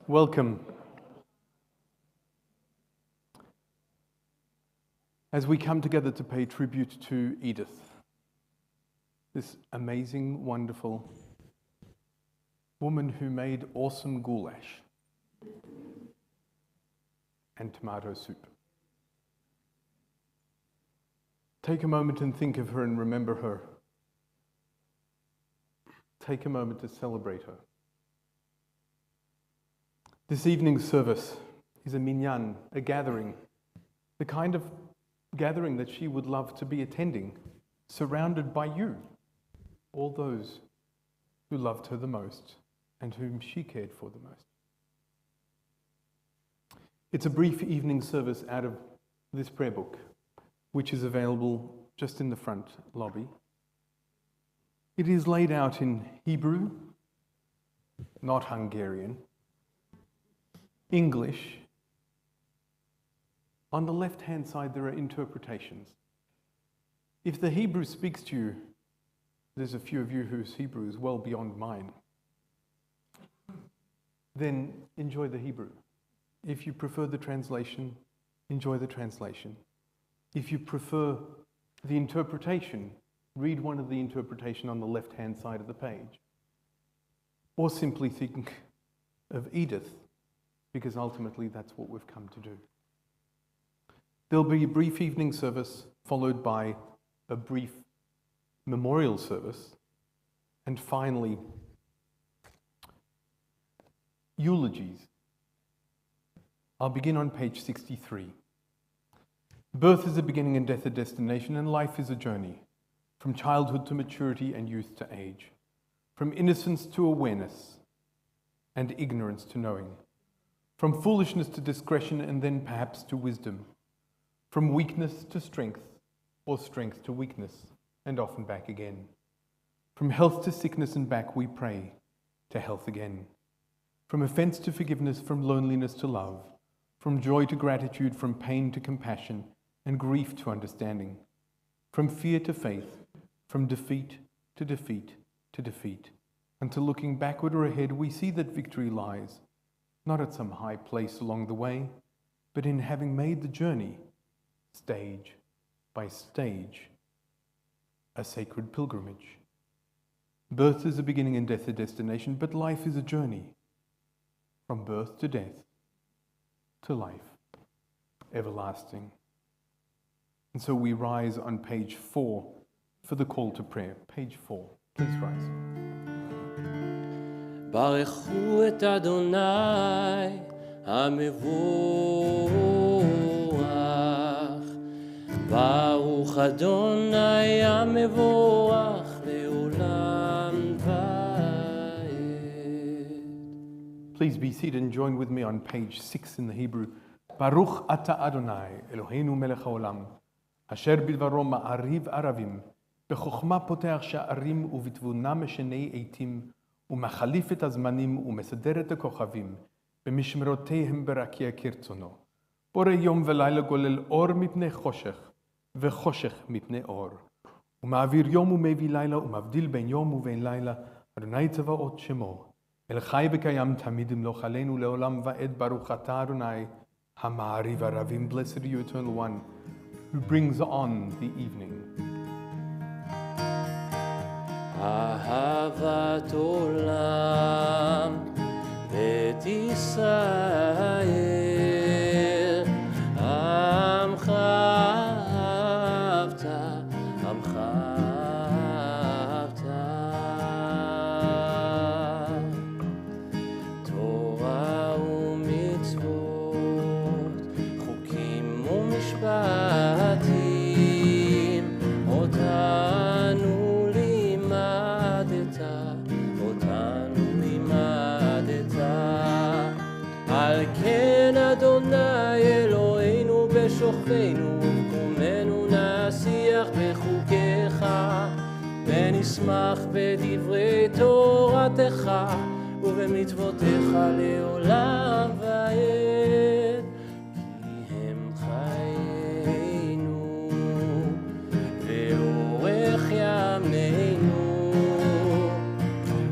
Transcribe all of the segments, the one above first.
Welcome. As we come together to pay tribute to Edith, this amazing, wonderful woman who made awesome goulash and tomato soup. Take a moment and think of her and remember her. Take a moment to celebrate her. This evening's service is a Minyan, a gathering, the kind of gathering that she would love to be attending, surrounded by you, all those who loved her the most and whom she cared for the most. It's a brief evening service out of this prayer book, which is available just in the front lobby. It is laid out in Hebrew, not Hungarian, English. On the left-hand side, there are interpretations. If the Hebrew speaks to you, there's a few of you whose Hebrew is well beyond mine, then enjoy the Hebrew. If you prefer the translation, enjoy the translation. If you prefer the interpretation, read one of the interpretation on the left-hand side of the page. Or simply think of Edith, because ultimately that's what we've come to do. There'll be a brief evening service followed by a brief memorial service, and finally, eulogies. I'll begin on page 63. Birth is a beginning and death a destination, and life is a journey, from childhood to maturity and youth to age, from innocence to awareness and ignorance to knowing, from foolishness to discretion and then perhaps to wisdom, from weakness to strength or strength to weakness and often back again, from health to sickness and back we pray to health again, from offense to forgiveness, from loneliness to love, from joy to gratitude, from pain to compassion and grief to understanding, from fear to faith, from defeat to defeat to defeat, until looking backward or ahead we see that victory lies not at some high place along the way, but in having made the journey, stage by stage, a sacred pilgrimage. Birth is a beginning and death a destination, but life is a journey, from birth to death, to life everlasting. And so we rise on page 4 for the call to prayer. Page 4. Please rise. ברכו את אדוני המבורך, ברוך אדוני המבורך לעולם ועד. Please be seated and join with me on page 6 in the Hebrew. Baruch ata Adonai, Eloheinu melech haolam, asher bidvaro ma'ariv aravim, בחוכמה פותח שערים ובתבונה משנה עתים, ומחליף את הזמנים ומסדר את הכוכבים, במשמרותיהם ברקיע כרצונו. בורא יום ולילה גולל אור מפני חושך, וחושך מפני אור. ומעביר יום ומביא לילה, ומבדיל בין יום ובין לילה, אדוני צבאות שמו. אל חי וקיים תמיד ימלוך עלינו לעולם ועד, ברוך אתה אדוני, המעריב ערבים. Blessed are you, Eternal One, who brings on the evening. אהבת עולם ואת ישראל, עמך אהבת, עמך אהבת. תורה ומצוות, חוקים ומשפטים, אותנו על כן אדוני אלוהינו בשוכבנו ובקומנו נשיח בחוקיך, ונשמח בדברי תורתך ובמצוותיך לעולם ועד, כי הם חיינו ואורך ימינו,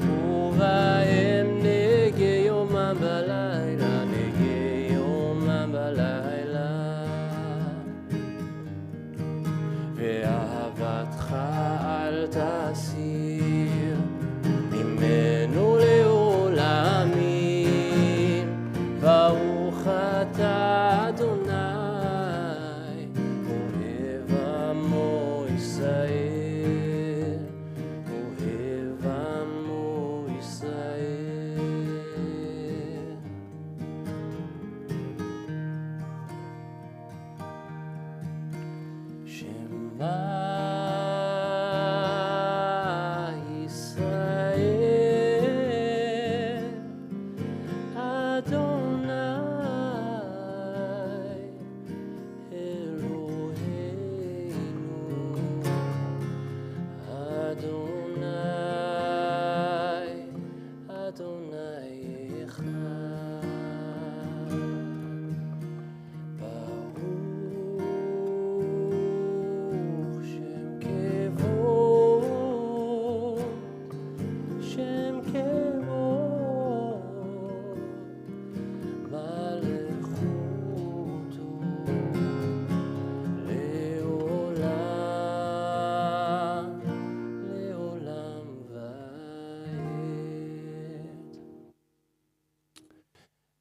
ובהם נגה יומם בלילה.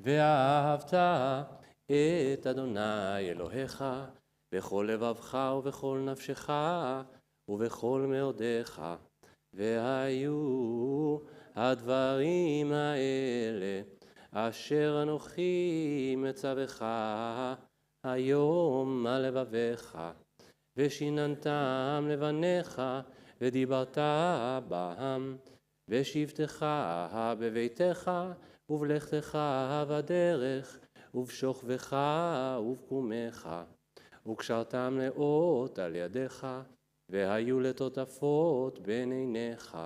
ואהבת את אדוני אלוהיך בכל לבבך ובכל נפשך ובכל מאודיך. והיו הדברים האלה אשר אנוכי מצווך היום על לבביך, ושיננתם לבניך ודיברת בהם, ושבתך בביתך ובלכתך בדרך ובשוכבך ובקומך, וקשרתם לאות על ידיך, והיו לטוטפות בין עיניך,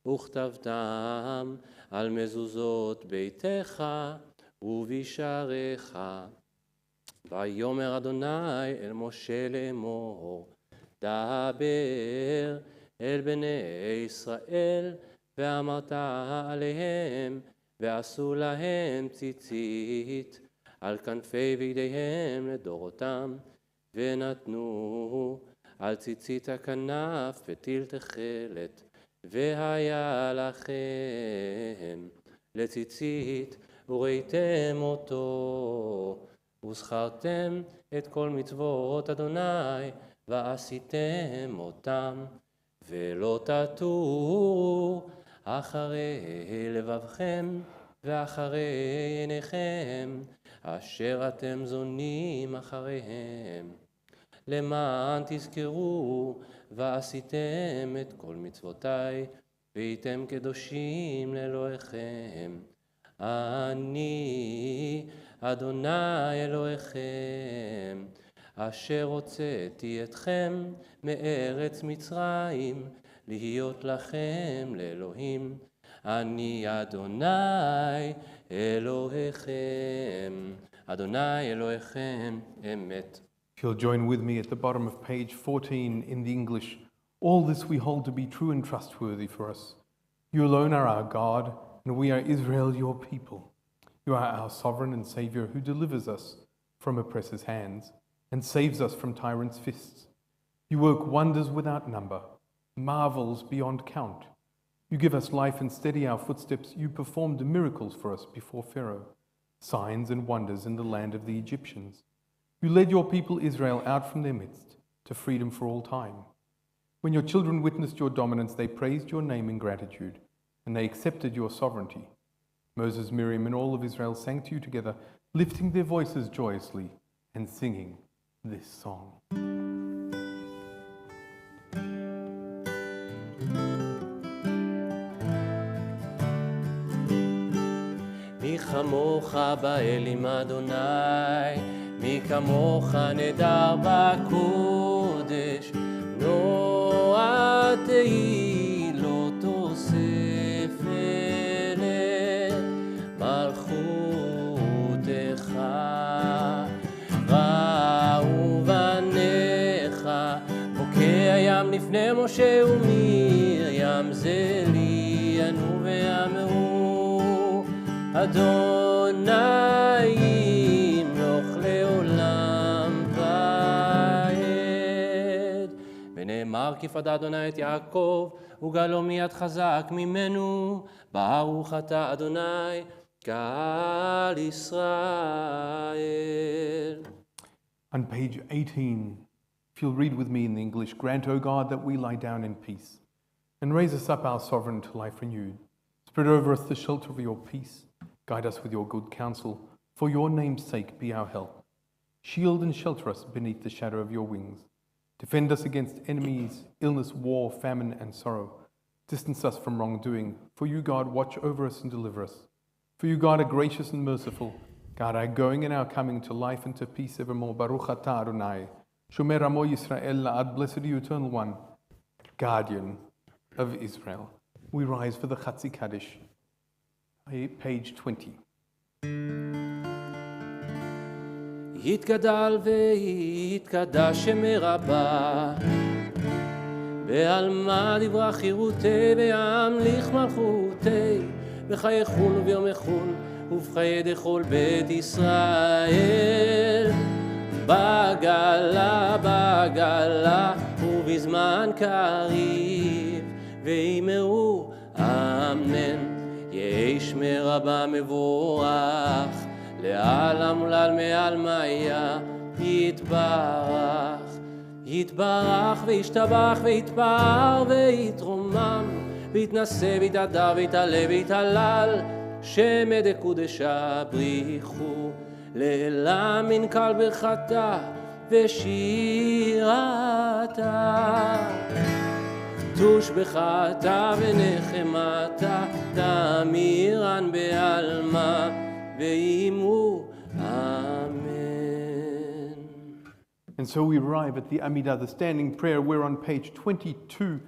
וכתבתם על מזוזות ביתך ובשעריך. ויאמר אדוני אל משה לאמור, דבר אל בני ישראל, ואמרת עליהם, ועשו להם ציצית על כנפי וידיהם לדורותם, ונתנו על ציצית הכנף פתיל תכלת, והיה לכם לציצית וראיתם אותו, וזכרתם את כל מצוות אדוני ועשיתם אותם, ולא תטורו אחרי לבבכם ואחרי עיניכם אשר אתם זונים אחריהם, למען תזכרו ועשיתם את כל מצוותי, והייתם קדושים לאלוהיכם. אני אדוני אלוהיכם, אשר הוצאתי אתכם מארץ מצרים, להיות לכם לאלוהים. אני אדוני אלוהיכם, אדוני אלוהיכם אמת. If you'll join with me at the bottom of page 14 in the English, all this we hold to be true and trustworthy for us. You alone are our God, and we are Israel, your people. You are our sovereign and Saviour who delivers us from oppressors' hands and saves us from tyrants' fists. You work wonders without number, marvels beyond count. You give us life and steady our footsteps. You performed miracles for us before Pharaoh, signs and wonders in the land of the Egyptians. You led your people Israel out from their midst to freedom for all time. When your children witnessed your dominance, they praised your name in gratitude, and they accepted your sovereignty. Moses, Miriam, and all of Israel sang to you together, lifting their voices joyously and singing this song. מי כמוך באלים אדוני, מי כמוך נדר בקודש, נועת תהילות תוספת למלכותך. ראו בניך בוקע ים לפני משה ומרים, זה לי ענו ואמרו, אדוני ימלוך לעולם ועד. ונאמר כי פדה אדוני את יעקב, וגאלו מיד חזק ממנו. ברוך אתה אדוני גאל ישראל. On page 18, if you'll read with me in the English, grant, O God, that we lie down in peace, and raise us up our sovereign to life renewed. Spread over us the shelter of your peace. Guide us with your good counsel. For your name's sake, be our help. Shield and shelter us beneath the shadow of your wings. Defend us against enemies, illness, war, famine, and sorrow. Distance us from wrongdoing. For you, God, watch over us and deliver us. For you, God, are gracious and merciful. Guard our going and our coming to life and to peace evermore. Baruch atah Adonai, Shomer Amo Yisrael La'ad, blessed are you, Eternal One, Guardian of Israel. We rise for the Chatzi Kaddish. Page 20. יתגדל ויתקדש שם רבה, בעלמא דברה חירותי וימליך מלכותי, בחייכון וביומכון ובחיי דכל בית ישראל, בגלה ובזמן קריב, ואמרו אמן. יש מרבה מבורך, לעלם ולעל מעל מאיה, יתברך. יתברך וישתבח ויתפאר ויתרומם, ויתנשא ויתהדר ויתעלה ויתהלל, שמא דקודשה בריחו, לעילה מנכ"ל ברכתה ושירתה. תושבחתה ונחמתה, תמירן בעלמה, ואימו אמן. And so we arrive at the Amidah, the standing prayer. We're on page 22,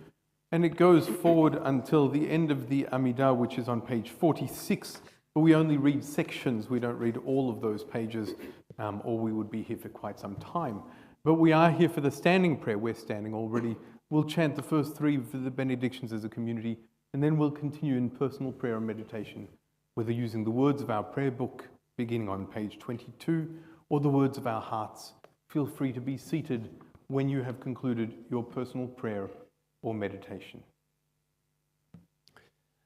and it goes forward until the end of the Amidah, which is on page 46. But we only read sections. We don't read all of those pages, or we would be here for quite some time. But we are here for the standing prayer. We're standing already. We'll chant the first three for the benedictions as a community, and then we'll continue in personal prayer and meditation, whether using the words of our prayer book, beginning on page 22, or the words of our hearts. Feel free to be seated when you have concluded your personal prayer or meditation.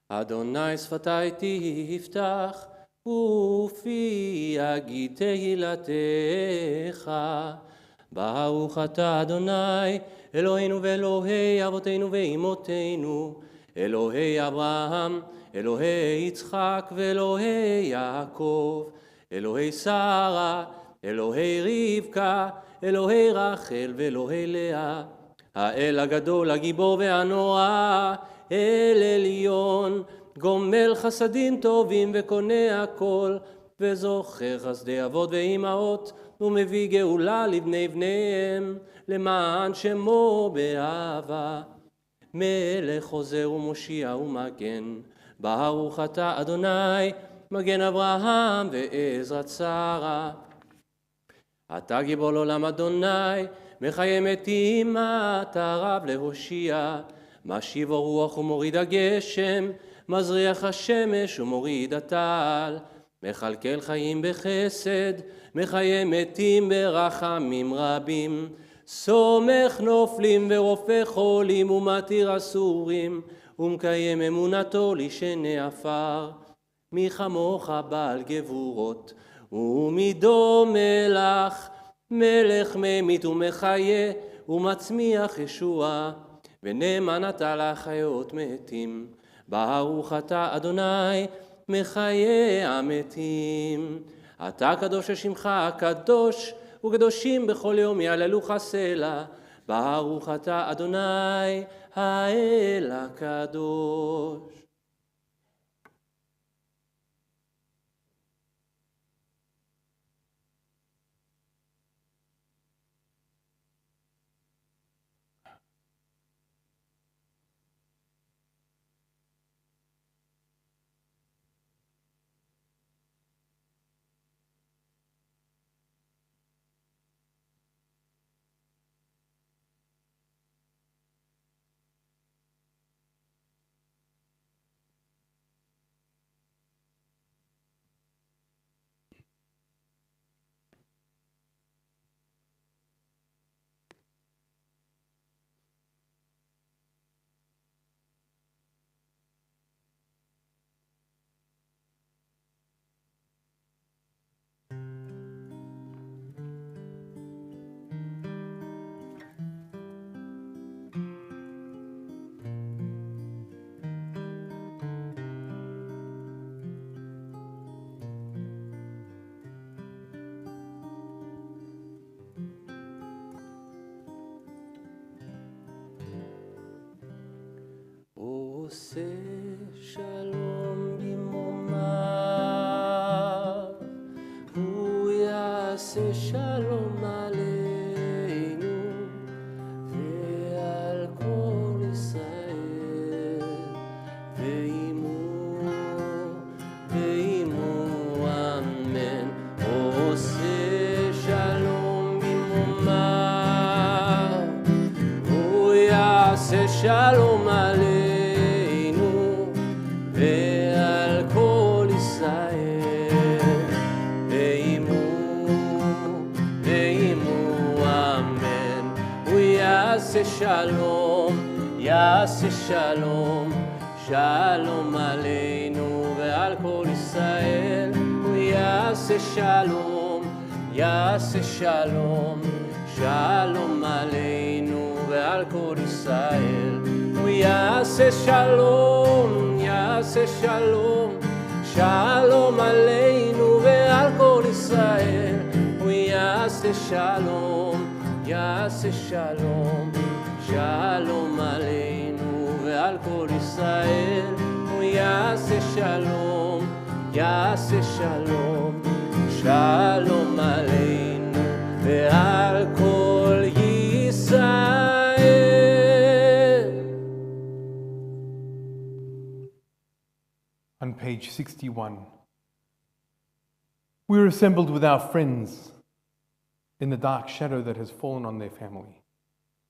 אדוני שפתי תפתח, ופי יגיד תהילתך. ברוך אתה אדוני, אלוהינו ואלוהי אבותינו ואמותינו, אלוהי אברהם, אלוהי יצחק ואלוהי יעקב, אלוהי שרה, אלוהי רבקה, אלוהי רחל ואלוהי לאה, האל הגדול, הגיבור והנורא, אל עליון, גומל חסדים טובים וקונה הכל, וזוכר חסדי אבות ואימהות, ומביא גאולה לבני בניהם, למען שמו באהבה. מלך חוזר ומושיע ומגן, ברוך אתה אדוני, מגן אברהם ועזרת שרה. אתה גיבור לעולם אדוני, מחיה מתים, אתה רב להושיע. משיב הרוח ומוריד הגשם, מזריח השמש ומוריד הטל. מכלכל חיים בחסד, מחיה מתים ברחמים רבים. סומך נופלים ורופא חולים ומתיר אסורים, ומקיים אמונתו לשני עפר. מי כמוך בעל גבורות, ומידו מלך, מלך ממית ומחיה, ומצמיח ישועה, ונאמן אתה לחיות מתים. ברוך אתה אדוני, מחיה המתים. אתה קדוש לשמך הקדוש, וקדושים בכל יום יעללוך סלע. ברוך אתה אדוני, האל הקדוש. עושה שלום במרומיו, הוא יעשה שלום עלינו ועל כל ישראל, ועמו אמן. עושה שלום במרומיו, הוא יעשה שלום עלינו ועל כל ישראל, ועמו אמן. הוא יעשה שלום, יעשה שלום, שלום עלינו ישראל, הוא יעשה שלום, יעשה שלום, שלום עלינו ועל כל ישראל. הוא יעשה שלום, יעשה שלום, שלום עלינו ועל כל ישראל. הוא יעשה שלום, יעשה שלום, שלום עלינו ועל כל ישראל. הוא יעשה שלום, יעשה שלום, שלום עלינו ועל כל ישראל. On page 61, we're assembled with our friends in the dark shadow that has fallen on their family.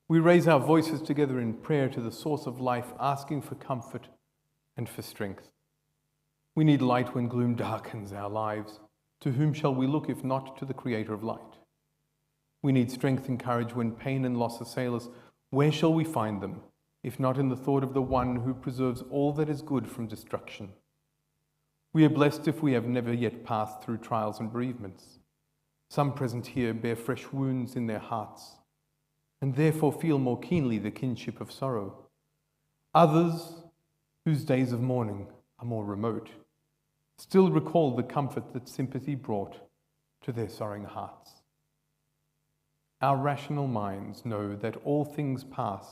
We raise our voices together in prayer to the source of life, asking for comfort and for strength. We need light when gloom darkens our lives. To whom shall we look if not to the Creator of light? We need strength and courage when pain and loss assail us. Where shall we find them, if not in the thought of the one who preserves all that is good from destruction? We are blessed if we have never yet passed through trials and bereavements. Some present here bear fresh wounds in their hearts, and therefore feel more keenly the kinship of sorrow. Others, whose days of mourning are more remote, still recall the comfort that sympathy brought to their sorrowing hearts. Our rational minds know that all things pass.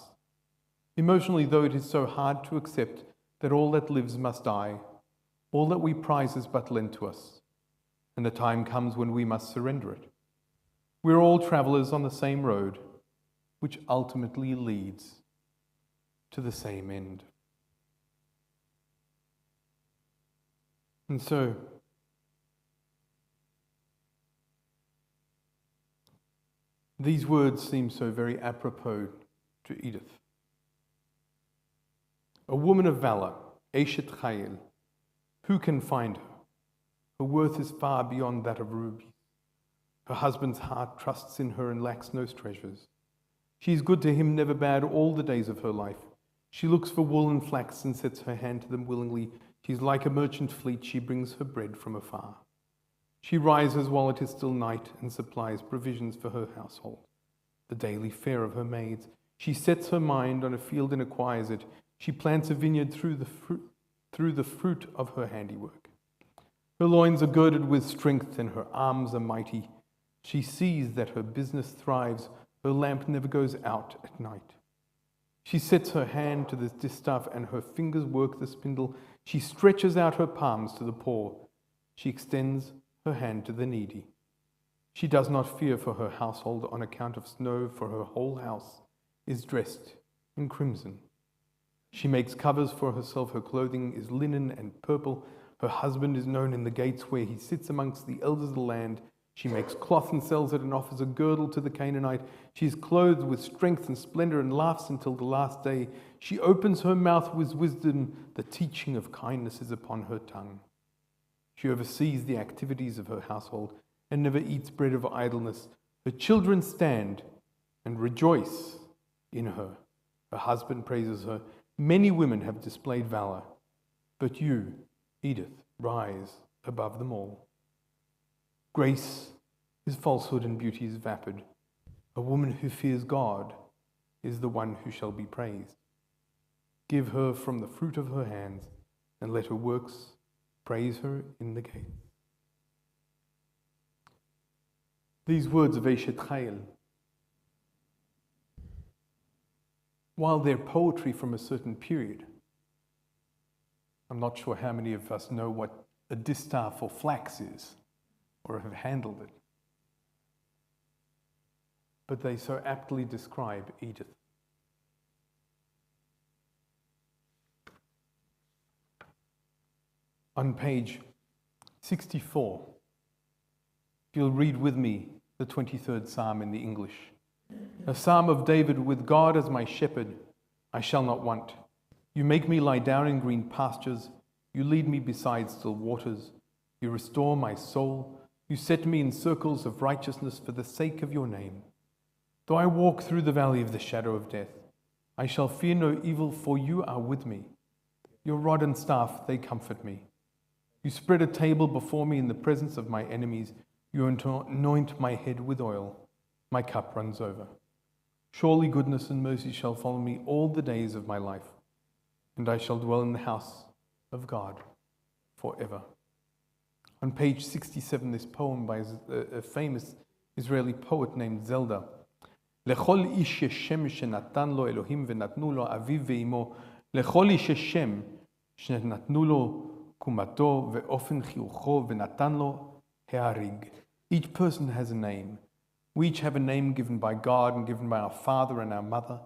Emotionally, though it is so hard to accept that all that lives must die, all that we prize is but lent to us, and the time comes when we must surrender it. We're all travelers on the same road, which ultimately leads to the same end. And so, these words seem so very apropos to Edith. A woman of valor, Eshet Chayil. Who can find her? Her worth is far beyond that of rubies. Her husband's heart trusts in her and lacks no treasures. She is good to him, never bad, all the days of her life. She looks for wool and flax and sets her hand to them willingly. She is like a merchant fleet, she brings her bread from afar. She rises while it is still night and supplies provisions for her household, the daily fare of her maids. She sets her mind on a field and acquires it. She plants a vineyard through the fruit of her handiwork. Her loins are girded with strength and her arms are mighty. She sees that her business thrives. Her lamp never goes out at night. She sets her hand to the distaff and her fingers work the spindle. She stretches out her palms to the poor. She extends her hand to the needy. She does not fear for her household on account of snow, for her whole house is dressed in crimson. She makes covers for herself. Her clothing is linen and purple. Her husband is known in the gates where he sits amongst the elders of the land. She makes cloth and sells it and offers a girdle to the Canaanite. She is clothed with strength and splendor and laughs until the last day. She opens her mouth with wisdom. The teaching of kindness is upon her tongue. She oversees the activities of her household and never eats bread of idleness. Her children stand and rejoice in her. Her husband praises her. Many women have displayed valor, but you, Edith, rise above them all. Grace is falsehood and beauty is vapid. A woman who fears God is the one who shall be praised. Give her from the fruit of her hands, and let her works praise her in the gates. These words of Eshet Chayil, while they're poetry from a certain period, I'm not sure how many of us know what a distaff or flax is, or have handled it. But they so aptly describe Edith. On page 64, if you'll read with me the 23rd Psalm in the English. A psalm of David, with God as my shepherd, I shall not want. You make me lie down in green pastures. You lead me beside still waters. You restore my soul. You set me in circles of righteousness for the sake of your name. Though I walk through the valley of the shadow of death, I shall fear no evil, for you are with me. Your rod and staff, they comfort me. You spread a table before me in the presence of my enemies. You anoint my head with oil. My cup runs over. Surely goodness and mercy shall follow me all the days of my life, and I shall dwell in the house of God forever. On page 67, this poem by a famous Israeli poet named Zelda. לכל איש יש שם שנתן לו אלוהים ונתנו לו אביו ואמו. לכל איש יש שם שנתנו לו קומתו ואופן חיוכו ונתן לו העריג. Each person has a name. We each have a name given by God and given by our father and our mother.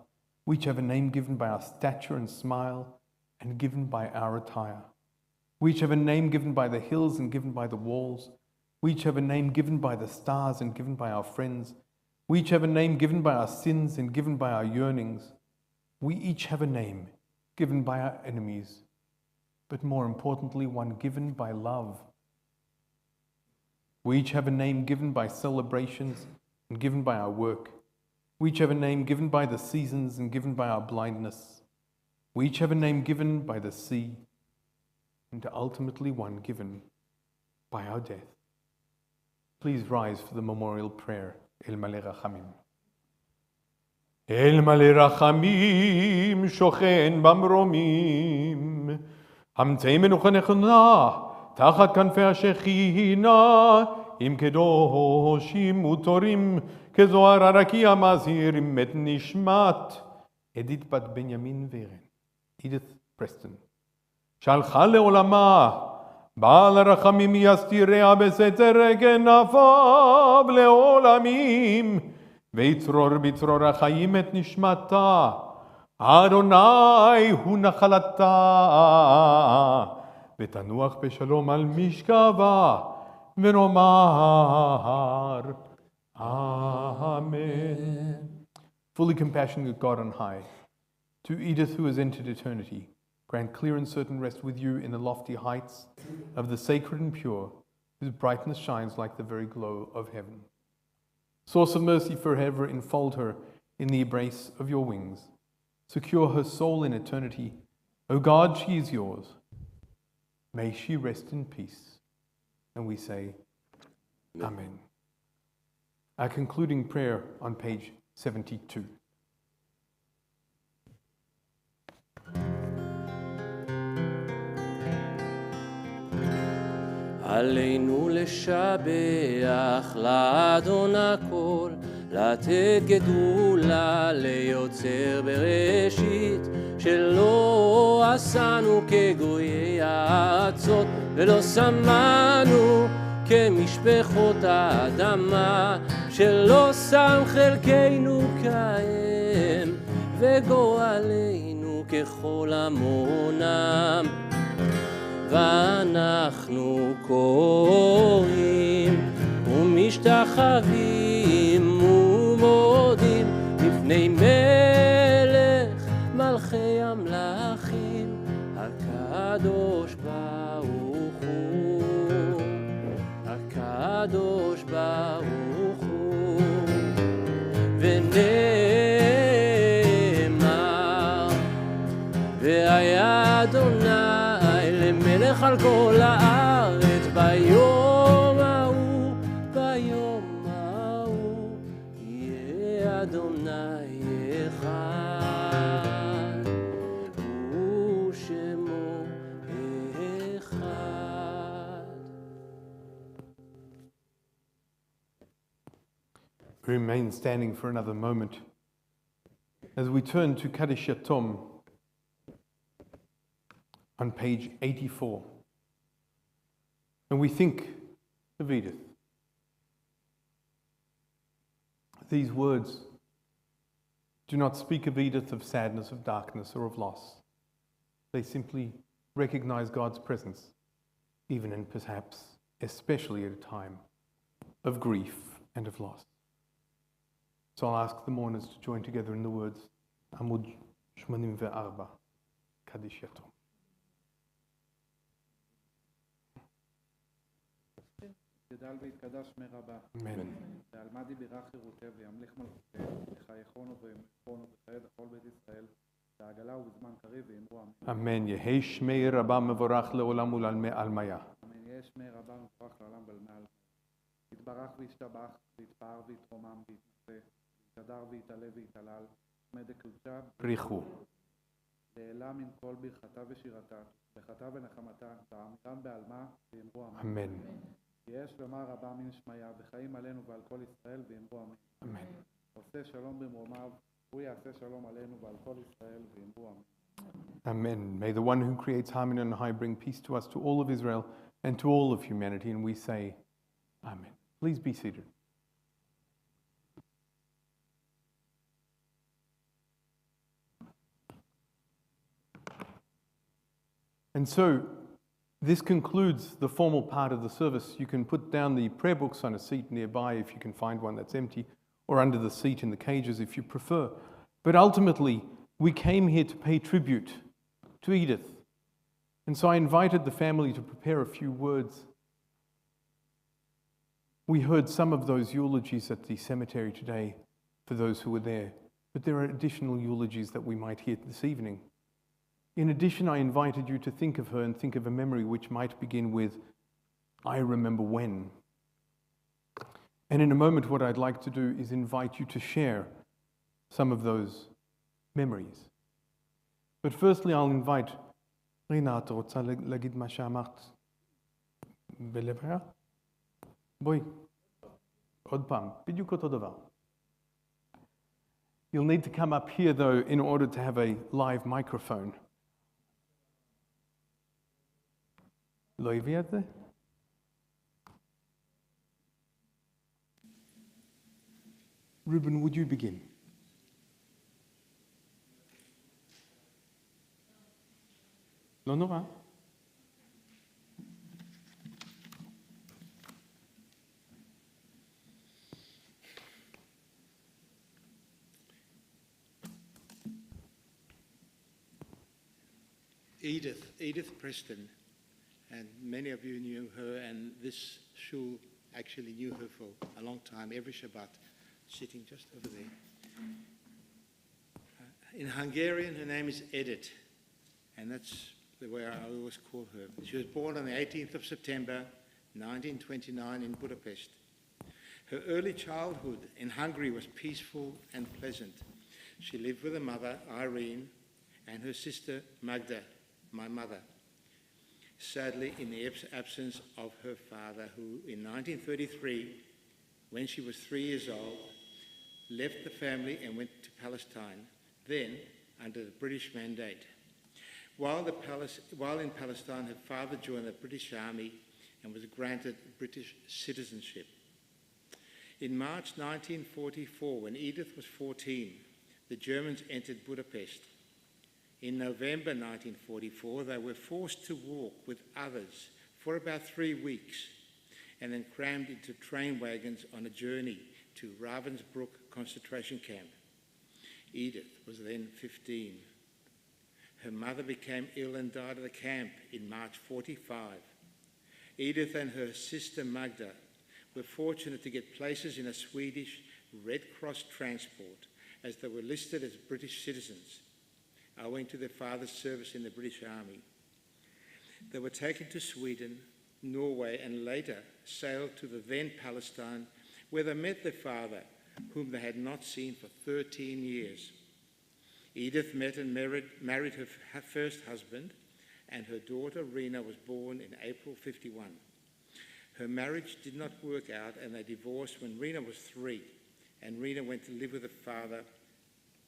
We each have a name given by our stature and smile and given by our attire. We each have a name given by the hills and given by the walls. We each have a name given by the stars and given by our friends. We each have a name given by our sins and given by our yearnings. We each have a name given by our enemies, but more importantly, one given by love. We each have a name given by celebrations and given by our work. We each have a name given by the seasons and given by our blindness. We each have a name given by the sea, and ultimately one given by our death. Please rise for the memorial prayer. El Maleh Rachamim. El Maleh Rachamim shochen במרומים, המצאי מנוחה נכונה תחת כנפי השכינה, עם קדושים ותורים כזוהר הרקיע מזהיר עם מת נשמת. Edith בת בנימין ורן. Edith Preston. שהלכה לעולמה, בעל הרחמים יסתיריה בסתר כנפיו לעולמים, ויצרור בצרור החיים את נשמתה. אדוני הוא נחלתה, ותנוח בשלום על משכבה, ונאמר Amen. Fully compassionate God on high, to Edith who has entered eternity, grant clear and certain rest with you in the lofty heights of the sacred and pure, whose brightness shines like the very glow of heaven. Source of mercy, forever enfold her in the embrace of your wings. Secure her soul in eternity. O God, she is yours. May she rest in peace. And we say, Amen. Our concluding prayer on page 72. עלינו לשבח לאדון הכל, לתת גדולה ליוצר בראשית, שלא עשנו כגויי הארצות, ולא שמנו כמשפחות האדמה, שלא שם חלקנו כהם, וגואלנו ככל המונם. ואנחנו קוראים ומשתחווים ומודים לפני מלך מלכי המלכים, הקדוש ברוך הוא, הקדוש ברוך הוא. ונאמר והיה אדוני מלך על כל הארץ ביום ההוא, ביום ההוא, יהיה אדוני אחד, ושמו אחד. We remain standing for another moment as we turn to Kaddish Yatom on page 84. And we think of Edith. These words do not speak of Edith of sadness, of darkness, or of loss. They simply recognize God's presence, even and perhaps especially at a time of grief and of loss. So I'll ask the mourners to join together in the words Amud 84, Kaddish Yatom. גדל והתקדש שמי רבה. אמן. ועלמד יברך חירותיה וימליך מלכותיה, וחייכונו וימכונו וחיי לכל בית ישראל, בעגלה ובזמן קריב ואמרו אמן. אמן. יהי שמי רבה מבורך לעולם ולעלמי עלמיה. אמן. יהיה שמי רבה ומבורך לעולם ולמעלה. יתברך וישתבח, ויתפאר ויתרומם ויתנשא, ויתהדר ויתעלה ויתהלל, שמי דקדושה, בריחו. לעילה מן כל ברכתה ושירתה, ברכתה ונחמתה, תעמידן בעלמה, ויאמרו אמן. אמן. יהיה שלמה רבה מן שמיה, וחיים עלינו ועל כל ישראל, ויאמרו אמן. Amen. עושה שלום במרומיו, הוא יעשה שלום עלינו ועל כל ישראל, ויאמרו אמן. Amen. May the one who creates harmony on high bring peace to us, to all of Israel, and to all of humanity. And we say, Amen. Please be seated. And so, this concludes the formal part of the service. You can put down the prayer books on a seat nearby if you can find one that's empty, or under the seat in the cages if you prefer. But ultimately, we came here to pay tribute to Edith. And so I invited the family to prepare a few words. We heard some of those eulogies at the cemetery today for those who were there, but there are additional eulogies that we might hear this evening. In addition, I invited you to think of her and think of a memory which might begin with, I remember when. And in a moment, what I'd like to do is invite you to share some of those memories. But firstly, I'll invite רינה, את רוצה להגיד מה שאמרת בלביה? בואי, עוד פעם, בדיוק אותו דבר. You'll need to come up here, though, in order to have a live microphone. לא הביא את זה? Ruben, would you begin? לא נורא. Edith Preston, and many of you knew her, and this shul actually knew her for a long time, every Shabbat, sitting just over there. In Hungarian, her name is Edith, and that's the way I always call her. She was born on the 18th of September, 1929 in Budapest. Her early childhood in Hungary was peaceful and pleasant. She lived with her mother, Irene, and her sister, Magda, my mother. Sadly, in the absence of her father, who in 1933, when she was 3 years old, left the family and went to Palestine, then under the British mandate. While in Palestine, her father joined the British Army and was granted British citizenship. In March 1944, when Edith was 14, the Germans entered Budapest. In November 1944, they were forced to walk with others for about 3 weeks and then crammed into train wagons on a journey to Ravensbrück concentration camp. Edith was then 15. Her mother became ill and died at the camp in March 45. Edith and her sister Magda were fortunate to get places in a Swedish Red Cross transport as they were listed as British citizens, owing to their father's service in the British Army. They were taken to Sweden, Norway, and later sailed to the then Palestine, where they met their father, whom they had not seen for 13 years. Edith met and married her first husband, and her daughter Rena was born in April 51. Her marriage did not work out, and they divorced when Rena was 3, and Rena went to live with her father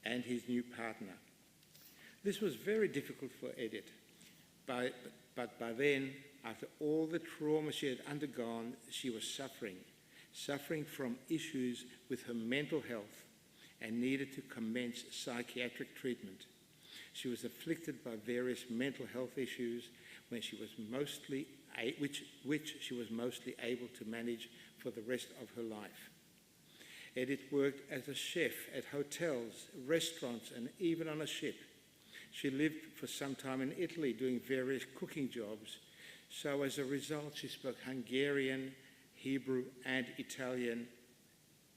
and his new partner. This was very difficult for Edith, but by then, after all the trauma she had undergone, she was suffering from issues with her mental health and needed to commence psychiatric treatment. She was afflicted by various mental health issues which she was mostly able to manage for the rest of her life. Edith worked as a chef at hotels, restaurants, and even on a ship. She lived for some time in Italy doing various cooking jobs. So as a result, she spoke Hungarian, Hebrew, and Italian,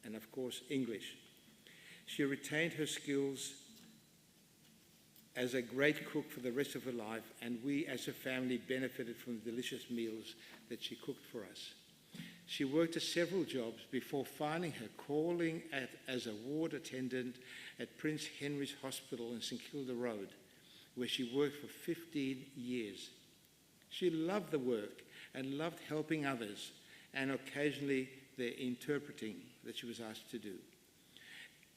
and of course, English. She retained her skills as a great cook for the rest of her life, and we as a family benefited from the delicious meals that she cooked for us. She worked at several jobs before finding her calling as a ward attendant at Prince Henry's Hospital in St Kilda Road, where she worked for 15 years. She loved the work and loved helping others, and occasionally the interpreting that she was asked to do.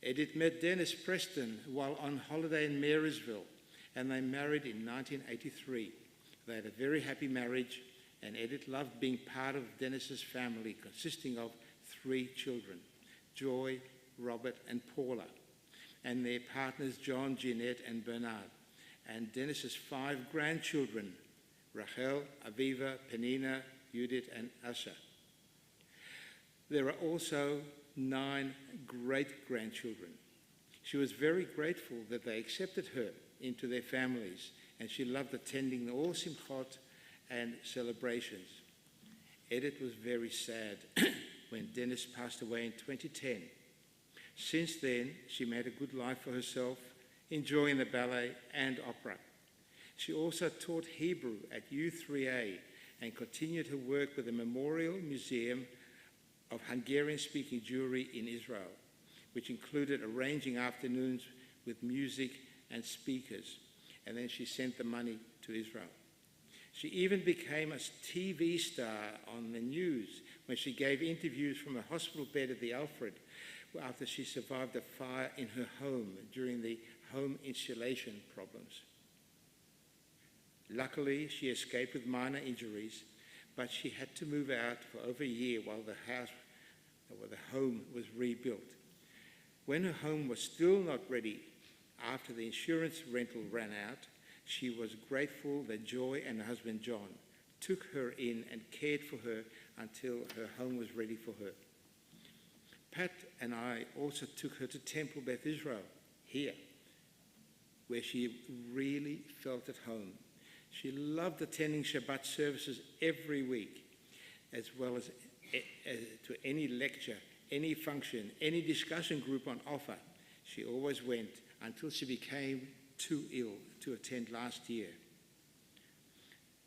Edith met Dennis Preston while on holiday in Marysville, and they married in 1983. They had a very happy marriage, and Edith loved being part of Dennis's family, consisting of 3 children, Joy, Robert, and Paula, and their partners John, Jeanette, and Bernard, and Dennis's 5 grandchildren, Rachel, Aviva, Penina, Judith, and Asha. There are also 9 great-grandchildren. She was very grateful that they accepted her into their families, and she loved attending all simchot and celebrations. Edith was very sad when Dennis passed away in 2010. Since then, she made a good life for herself, enjoying the ballet and opera. She also taught Hebrew at U3A and continued her work with the Memorial Museum of Hungarian-speaking Jewry in Israel, which included arranging afternoons with music and speakers, and then she sent the money to Israel. She even became a TV star on the news when she gave interviews from a hospital bed at the Alfred after she survived a fire in her home during the home insulation problems. Luckily, she escaped with minor injuries, but she had to move out for over a year while the home was rebuilt. When her home was still not ready after the insurance rental ran out, she was grateful that Joy and her husband John took her in and cared for her until her home was ready for her. Pat and I also took her to Temple Beth Israel here, where she really felt at home. She loved attending Shabbat services every week, as well as to any lecture, any function, any discussion group on offer. She always went until she became too ill to attend last year.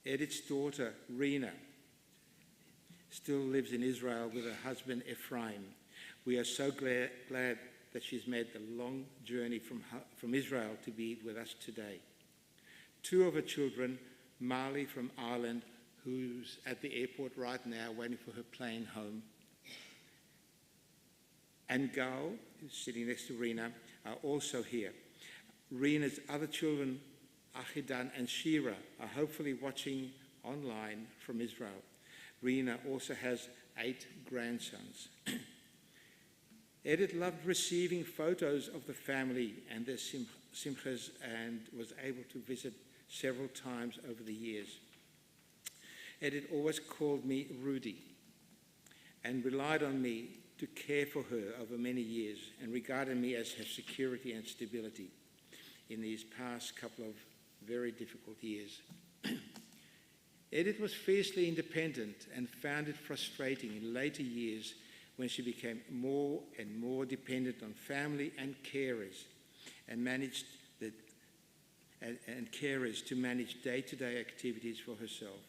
Edith's daughter, Rena, still lives in Israel with her husband, Ephraim. We are so glad that she's made the long journey from Israel to be with us today. 2 of her children, Marley from Ireland, who's at the airport right now waiting for her plane home, and Gal, who's sitting next to Rena, are also here. Rena's other children, Achidan and Shira, are hopefully watching online from Israel. Rena also has 8 grandsons. Edith loved receiving photos of the family and their simchas and was able to visit several times over the years. Edith always called me Rudy and relied on me to care for her over many years and regarded me as her security and stability in these past couple of very difficult years. Edith was fiercely independent and found it frustrating in later years when she became more and more dependent on family and carers and carers to manage day-to-day activities for herself.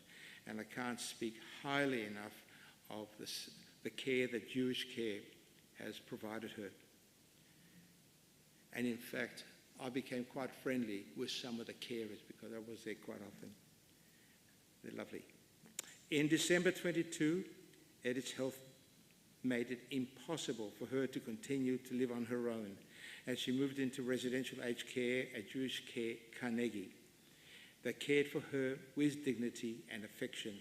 And I can't speak highly enough of the care that Jewish Care has provided her. And in fact, I became quite friendly with some of the carers because I was there quite often. They're lovely. In December 22, Edith's health made it impossible for her to continue to live on her own, and she moved into residential aged care at Jewish Care Carnegie. They cared for her with dignity and affection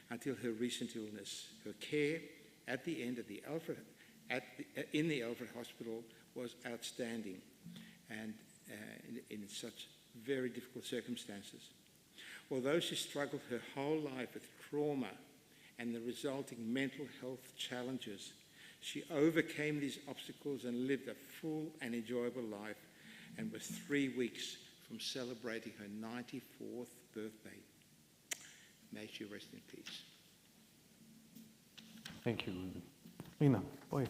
until her recent illness. Her care at the end of the Alfred, in the Alfred Hospital was outstanding and in such very difficult circumstances. Although she struggled her whole life with trauma and the resulting mental health challenges, she overcame these obstacles and lived a full and enjoyable life and was 3 weeks from celebrating her 94th birthday. May she rest in peace. Thank you, Ruben. Lina, boy.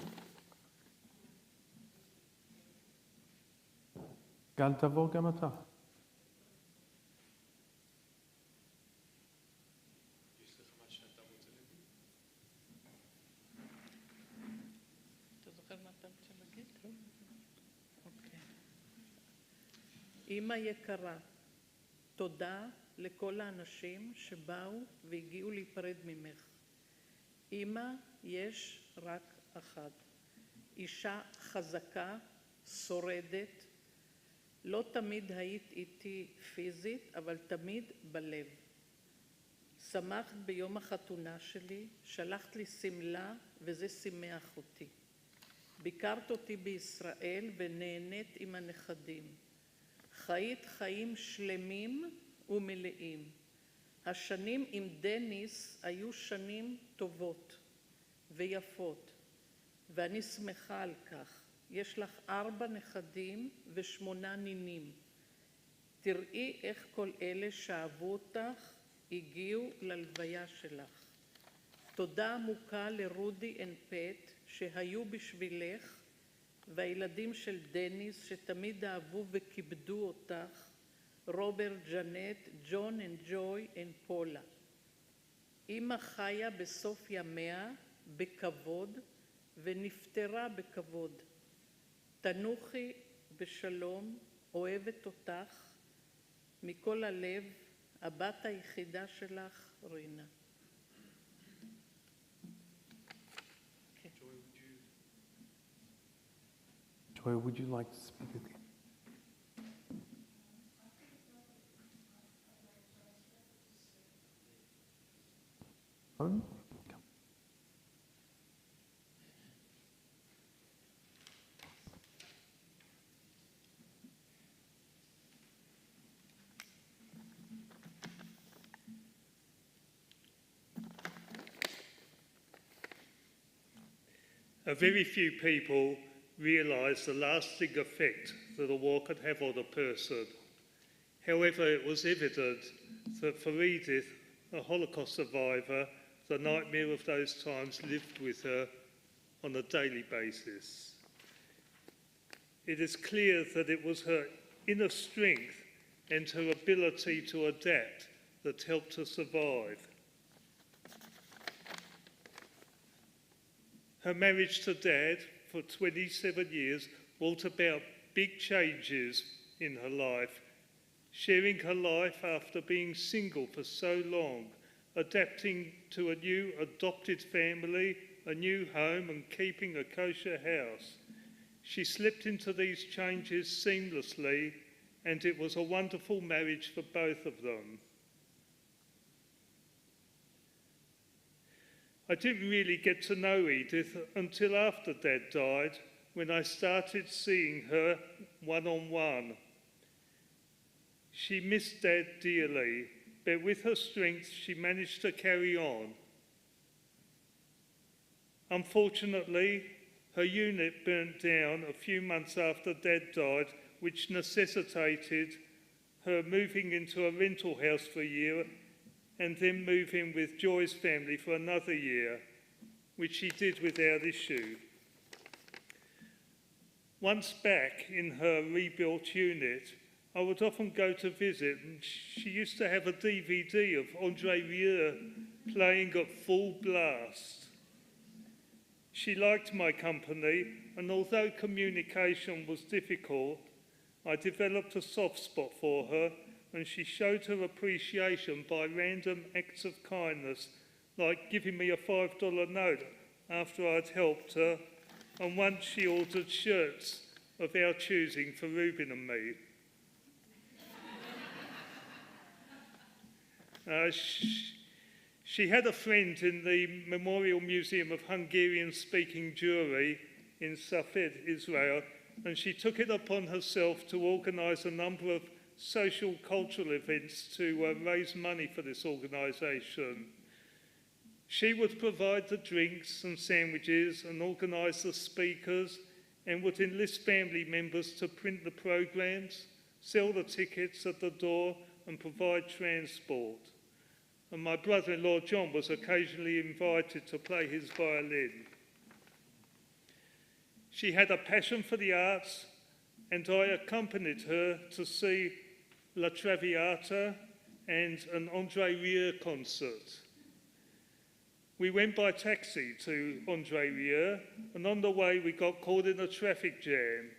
Gal תבוא גם אתה. אמא יקרה, תודה לכל האנשים שבאו והגיעו להיפרד ממך. אמא יש רק אחת. אישה חזקה, שורדת. לא תמיד היית איתי פיזית, אבל תמיד בלב. שמחת ביום החתונה שלי, שלחת לי סמלה וזה שימח אותי. ביקרת אותי בישראל ונהנית עם הנכדים. חיית חיים שלמים ומלאים. השנים עם דניס היו שנים טובות ויפות, ואני שמחה על כך. יש לך 4 נכדים ו8 נינים. תראי איך כל אלה שאהבו אותך הגיעו ללוויה שלך. תודה עמוקה לרודי ופט שהיו בשבילך, והילדים של דניס שתמיד אהבו וכיבדו אותך, רוברט, ג'נט, ג'ון וג'וי ופולה. אמא חיה בסוף ימיה בכבוד ונפטרה בכבוד. תנוחי בשלום, אוהבת אותך מכל הלב, הבת היחידה שלך, רינה. Joy, would you like to speak again? On? Come. Very few people realise the lasting effect that a war can have on a person. However, it was evident that for Edith, a Holocaust survivor, the nightmare of those times lived with her on a daily basis. It is clear that it was her inner strength and her ability to adapt that helped her survive. Her marriage to Dad for 27 years brought about big changes in her life, sharing her life after being single for so long, adapting to a new adopted family, a new home and keeping a kosher house. She slipped into these changes seamlessly, and it was a wonderful marriage for both of them. I didn't really get to know Edith until after Dad died, when I started seeing her one-on-one. She missed Dad dearly, but with her strength she managed to carry on. Unfortunately, her unit burnt down a few months after Dad died, which necessitated her moving into a rental house for a year and then move in with Joy's family for another year, which she did without issue. Once back in her rebuilt unit, I would often go to visit, and she used to have a DVD of Andre Rieu playing at full blast. She liked my company, and although communication was difficult, I developed a soft spot for her, and she showed her appreciation by random acts of kindness, like giving me a $5 note after I'd helped her, and once she ordered shirts of our choosing for Reuben and me. She had a friend in the Memorial Museum of Hungarian-speaking Jewry in Safed, Israel, and she took it upon herself to organise a number of social cultural events to raise money for this organisation. She would provide the drinks and sandwiches and organise the speakers, and would enlist family members to print the programmes, sell the tickets at the door and provide transport. And my brother-in-law John was occasionally invited to play his violin. She had a passion for the arts, and I accompanied her to see La Traviata and an Andre Rieu concert. We went by taxi to Andre Rieu, and on the way we got caught in a traffic jam.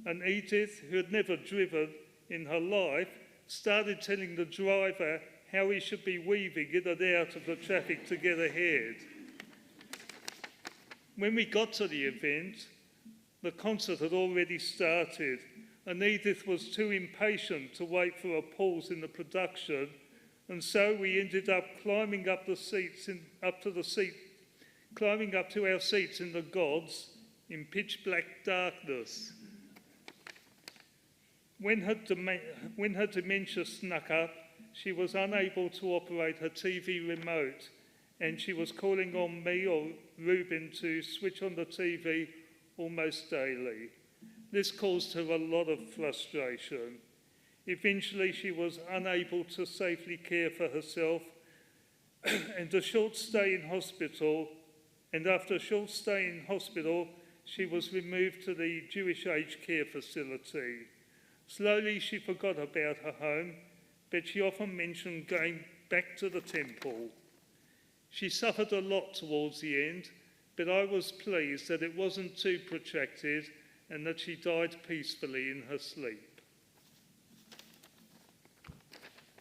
And Edith, who had never driven in her life, started telling the driver how he should be weaving in and out of the traffic to get ahead. When we got to the event, the concert had already started, and Edith was too impatient to wait for a pause in the production, and so we ended up climbing up to our seats in the gods in pitch black darkness. When her dementia snuck up, she was unable to operate her TV remote, and she was calling on me or Reuben to switch on the TV almost daily. This caused her a lot of frustration. Eventually, she was unable to safely care for herself, and after a short stay in hospital, she was removed to the Jewish aged care facility. Slowly, she forgot about her home, but she often mentioned going back to the temple. She suffered a lot towards the end, but I was pleased that it wasn't too protracted and that she died peacefully in her sleep.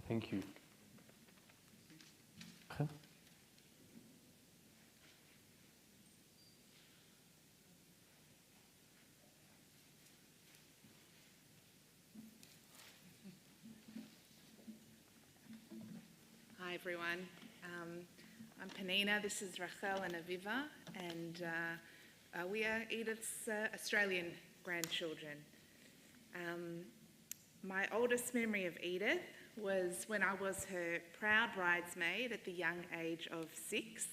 Thank you. Hi everyone, I'm Penina, this is Rachel and Aviva, and we are Edith's Australian grandchildren. My oldest memory of Edith was when I was her proud bridesmaid at the young age of 6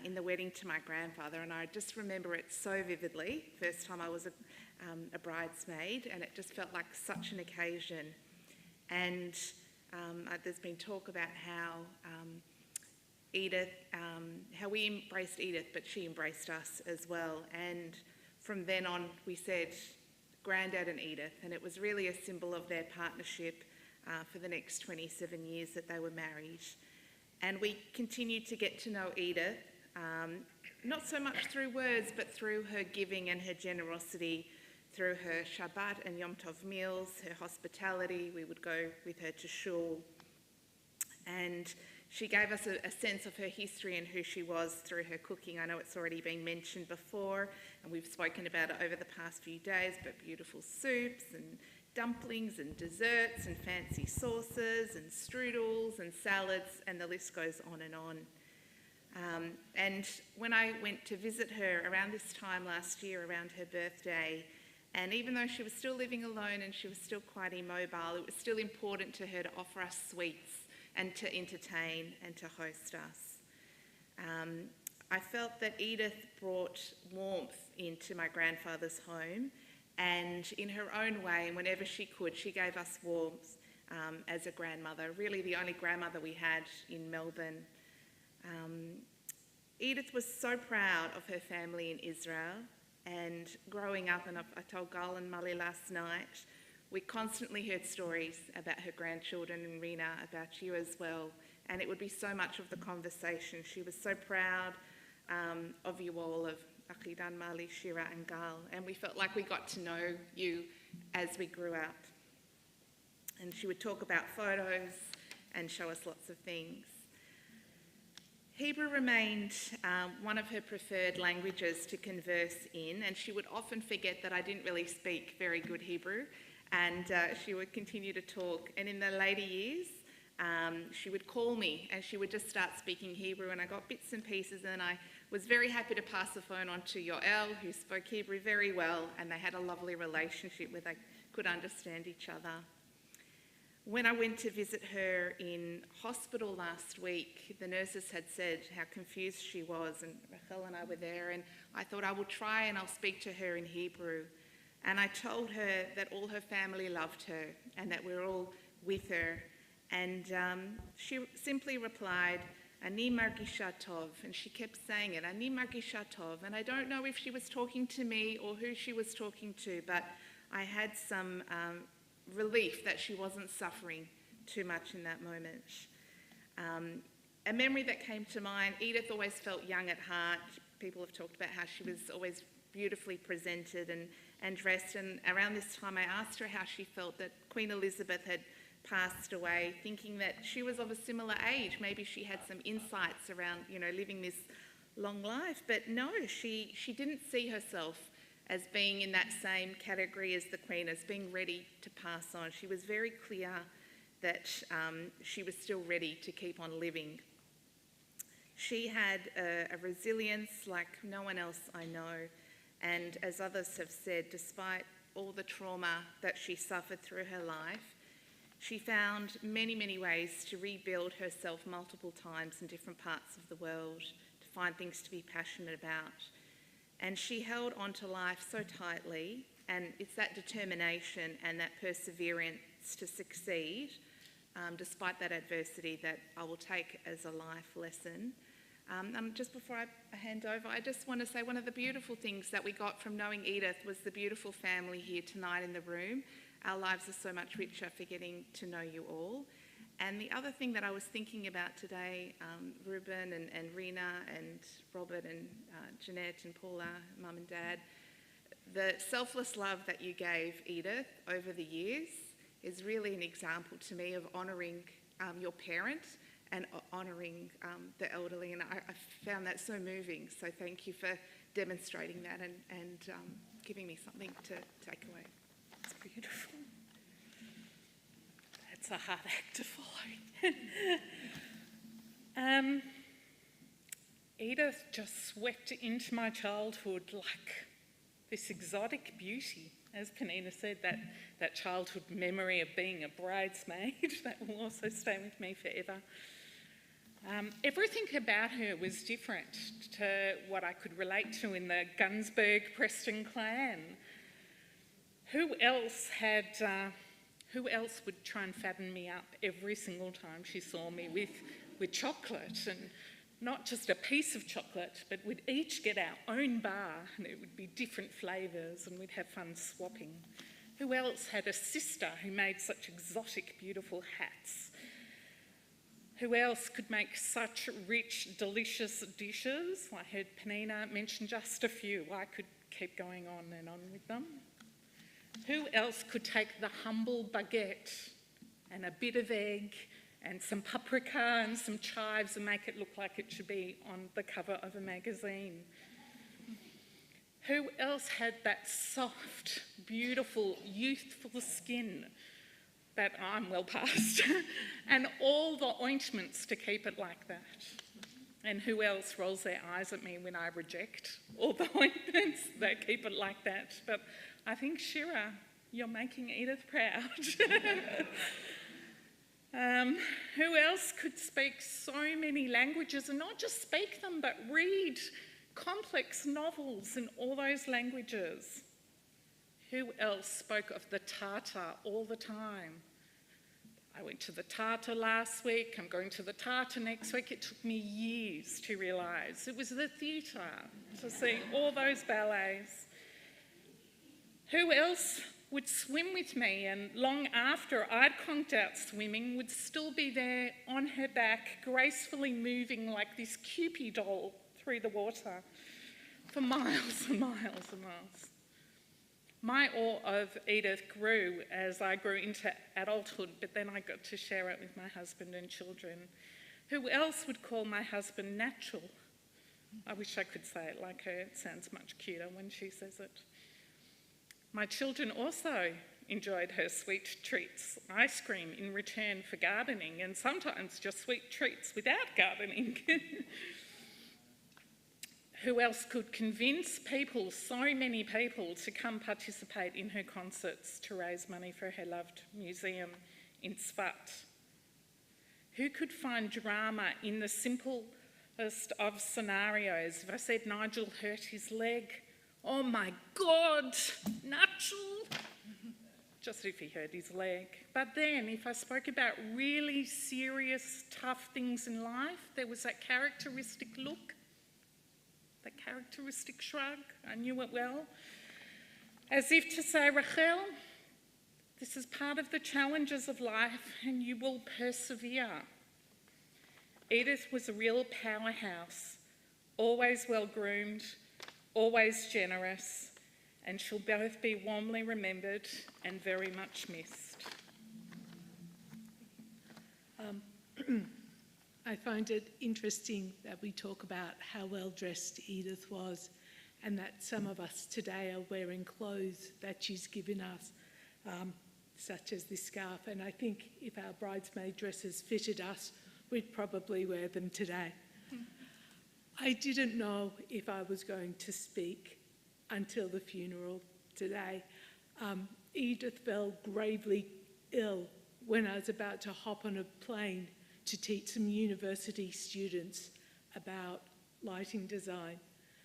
in the wedding to my grandfather, and I just remember it so vividly. First time I was a bridesmaid, and it just felt like such an occasion. And there's been talk about how Edith, how we embraced Edith, but she embraced us as well. And from then on, we said Grandad and Edith, and it was really a symbol of their partnership for the next 27 years that they were married. And we continued to get to know Edith, not so much through words, but through her giving and her generosity, through her Shabbat and Yom Tov meals, her hospitality. We would go with her to shul. And she gave us a sense of her history and who she was through her cooking. I know it's already been mentioned before, and we've spoken about it over the past few days, but beautiful soups and dumplings and desserts and fancy sauces and strudels and salads, and the list goes on and on. And when I went to visit her around this time last year, around her birthday, and even though she was still living alone and she was still quite immobile, it was still important to her to offer us sweets and to entertain and to host us. I felt that Edith brought warmth into my grandfather's home, and in her own way, and whenever she could, she gave us warmth as a grandmother, really the only grandmother we had in Melbourne. Edith was so proud of her family in Israel, and growing up, and I told Gal and Mali last night, we constantly heard stories about her grandchildren, and Rena, about you as well, and it would be so much of the conversation. She was so proud of you all, of Achidan, Mali, Shira and Gal, and we felt like we got to know you as we grew up. And she would talk about photos and show us lots of things. Hebrew remained one of her preferred languages to converse in, and she would often forget that I didn't really speak very good Hebrew, and she would continue to talk. And in the later years, she would call me and she would just start speaking Hebrew, and I got bits and pieces, and I was very happy to pass the phone on to Yoel, who spoke Hebrew very well, and they had a lovely relationship where they could understand each other. When I went to visit her in hospital last week, the nurses had said how confused she was, and Rachel and I were there, and I thought I will try and I'll speak to her in Hebrew. And I told her that all her family loved her and that we're all with her. And she simply replied, Ani margisha tov, and she kept saying it, Ani margisha tov. And I don't know if she was talking to me or who she was talking to, but I had some relief that she wasn't suffering too much in that moment. A memory that came to mind, Edith always felt young at heart. People have talked about how she was always beautifully presented and dressed. And around this time I asked her how she felt that Queen Elizabeth had passed away, thinking that she was of a similar age. Maybe she had some insights around, living this long life. But no, she didn't see herself as being in that same category as the Queen, as being ready to pass on. She was very clear that she was still ready to keep on living. She had a resilience like no one else I know. And as others have said, despite all the trauma that she suffered through her life, she found many, many ways to rebuild herself multiple times in different parts of the world, to find things to be passionate about. And she held on to life so tightly, and it's that determination and that perseverance to succeed, despite that adversity, that I will take as a life lesson. Just before I hand over, I just want to say one of the beautiful things that we got from knowing Edith was the beautiful family here tonight in the room. Our lives are so much richer for getting to know you all. And the other thing that I was thinking about today, Ruben and Rena and Robert and Jeanette and Paula, Mum and Dad, the selfless love that you gave Edith over the years is really an example to me of honouring your parents and honouring the elderly. And I found that so moving. So thank you for demonstrating that and giving me something to take away. It's beautiful. That's a hard act to follow. Edith just swept into my childhood like this exotic beauty. As Penina said, that childhood memory of being a bridesmaid, that will also stay with me forever. Everything about her was different to what I could relate to in the Gunsberg Preston clan. Who else would try and fatten me up every single time she saw me with chocolate, and not just a piece of chocolate, but we'd each get our own bar and it would be different flavours and we'd have fun swapping. Who else had a sister who made such exotic, beautiful hats? Who else could make such rich, delicious dishes? I heard Penina mention just a few. I could keep going on and on with them. Who else could take the humble baguette and a bit of egg and some paprika and some chives and make it look like it should be on the cover of a magazine? Who else had that soft, beautiful, youthful skin that I'm well past, and all the ointments to keep it like that? And who else rolls their eyes at me when I reject all the ointments that keep it like that? But I think, Shira, you're making Edith proud. Who else could speak so many languages, and not just speak them, but read complex novels in all those languages? Who else spoke of the Tartar all the time? I went to the Tartar last week, I'm going to the Tartar next week. It took me years to realise it was the theatre, to see all those ballets. Who else would swim with me, and long after I'd conked out swimming, would still be there on her back, gracefully moving like this Cupid doll through the water for miles and miles and miles. My awe of Edith grew as I grew into adulthood, but then I got to share it with my husband and children. Who else would call my husband natural? I wish I could say it like her. It sounds much cuter when she says it. My children also enjoyed her sweet treats, ice cream in return for gardening, and sometimes just sweet treats without gardening. Who else could convince people, so many people, to come participate in her concerts to raise money for her loved museum in Svat? Who could find drama in the simplest of scenarios? If I said Nigel hurt his leg, oh my God, Nigel! Just if he hurt his leg. But then if I spoke about really serious, tough things in life, there was that characteristic look, that characteristic shrug. I knew it well. As if to say, Rachel, this is part of the challenges of life and you will persevere. Edith was a real powerhouse, always well-groomed, always generous, and shall both be warmly remembered and very much missed. I find it interesting that we talk about how well dressed Edith was, and that some of us today are wearing clothes that she's given us, such as this scarf. And I think if our bridesmaid dresses fitted us, we'd probably wear them today. I didn't know if I was going to speak until the funeral today. Edith fell gravely ill when I was about to hop on a plane to teach some university students about lighting design.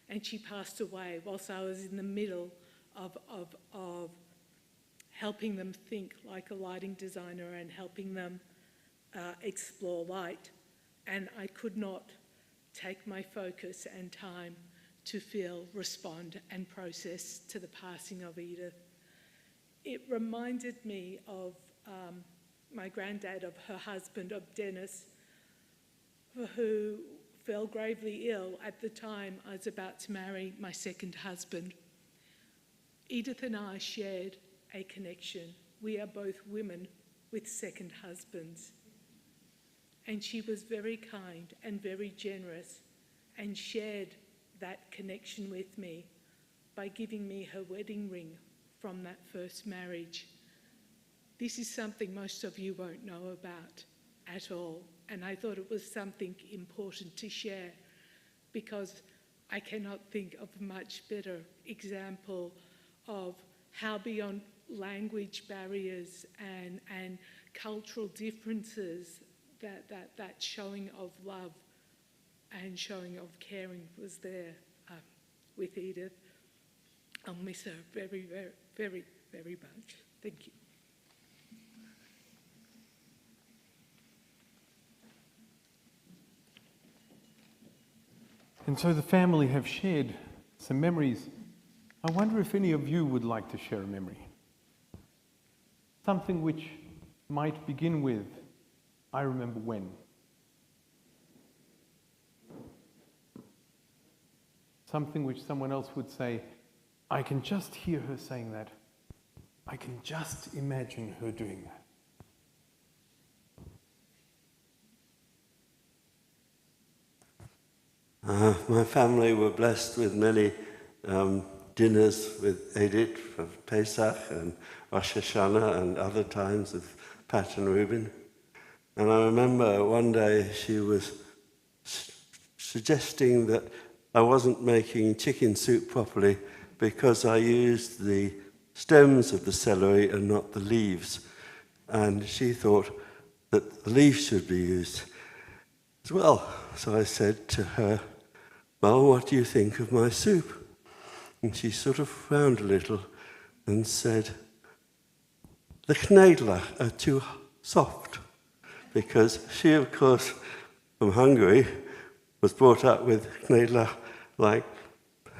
And she passed away whilst I was in the middle of helping them think like a lighting designer and helping them explore light. And I could not take my focus and time to feel, respond and process to the passing of Edith. It reminded me of my granddad, of her husband, of Dennis, who fell gravely ill at the time I was about to marry my second husband. Edith and I shared a connection. We are both women with second husbands. And she was very kind and very generous and shared that connection with me by giving me her wedding ring from that first marriage. This is something most of you won't know about at all, and I thought it was something important to share because I cannot think of a much better example of how beyond language barriers and cultural differences that showing of love and showing of caring was there with Edith. I'll miss her very, very, very, very much. Thank you. And so the family have shared some memories. I wonder if any of you would like to share a memory. Something which might begin with, I remember when. Something which someone else would say, I can just hear her saying that. I can just imagine her doing that. My family were blessed with many dinners with Edith for Pesach and Rosh Hashanah and other times with Pat and Reuben. And I remember one day she was suggesting that I wasn't making chicken soup properly because I used the stems of the celery and not the leaves. And she thought that the leaves should be used as well. So I said to her, well, what do you think of my soup? And she sort of frowned a little and said, the knedlach are too soft. Because she, of course, from Hungary, was brought up with knedlach like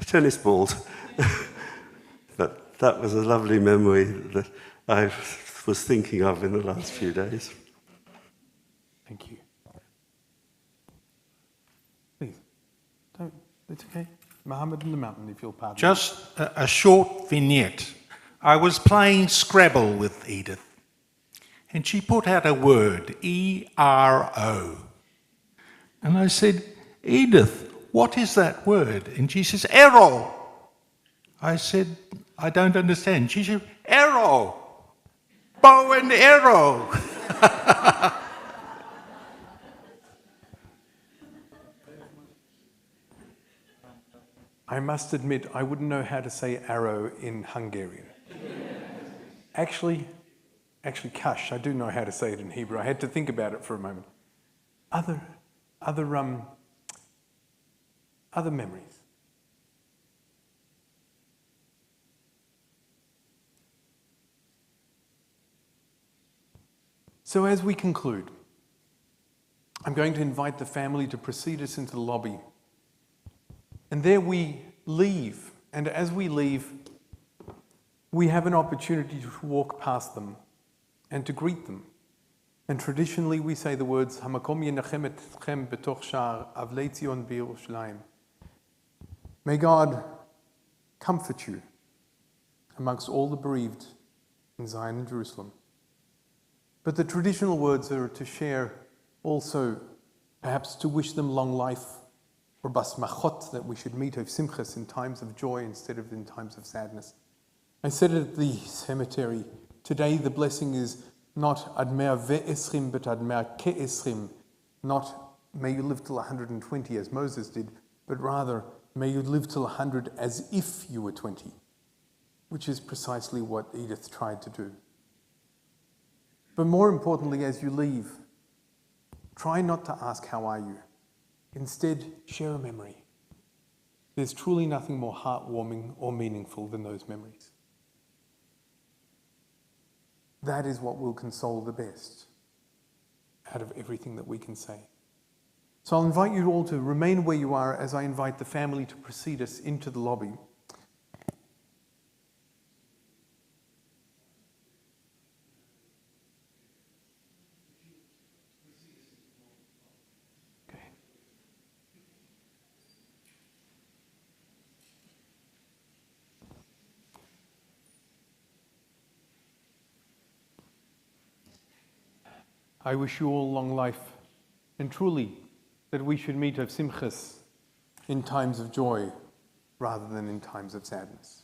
tennis balls. But that was a lovely memory that I was thinking of in the last few days. Thank you. Please, don't, it's okay. Mohammed in the mountain, if you'll pardon. Just a short vignette. I was playing Scrabble with Edith, and she put out a word, E-R-O. And I said, Edith, what is that word? And she says, arrow. I said, I don't understand. She said, arrow. Bow and arrow. I must admit, I wouldn't know how to say arrow in Hungarian. Actually, kash, I do know how to say it in Hebrew. I had to think about it for a moment. Other memories. So as we conclude, I'm going to invite the family to precede us into the lobby. And there we leave. And as we leave, we have an opportunity to walk past them and to greet them. And traditionally we say the words, Hamakom yenachem etchem betoch sha'ar avlei Tzion b'Yerushalayim. May God comfort you amongst all the bereaved in Zion and Jerusalem. But the traditional words are to share also, perhaps to wish them long life, or basmachot, that we should meet of simchas in times of joy instead of in times of sadness. I said it at the cemetery, today the blessing is not ad mea ve'eschim, but ad mea ke'eschim, not may you live till 120 as Moses did, but rather may you live till 100 as if you were 20, which is precisely what Edith tried to do. But more importantly, as you leave, try not to ask, how are you? Instead, share a memory. There's truly nothing more heartwarming or meaningful than those memories. That is what will console the best out of everything that we can say. So I'll invite you all to remain where you are as I invite the family to precede us into the lobby. I wish you all long life, and truly that we should meet of simchas in times of joy rather than in times of sadness.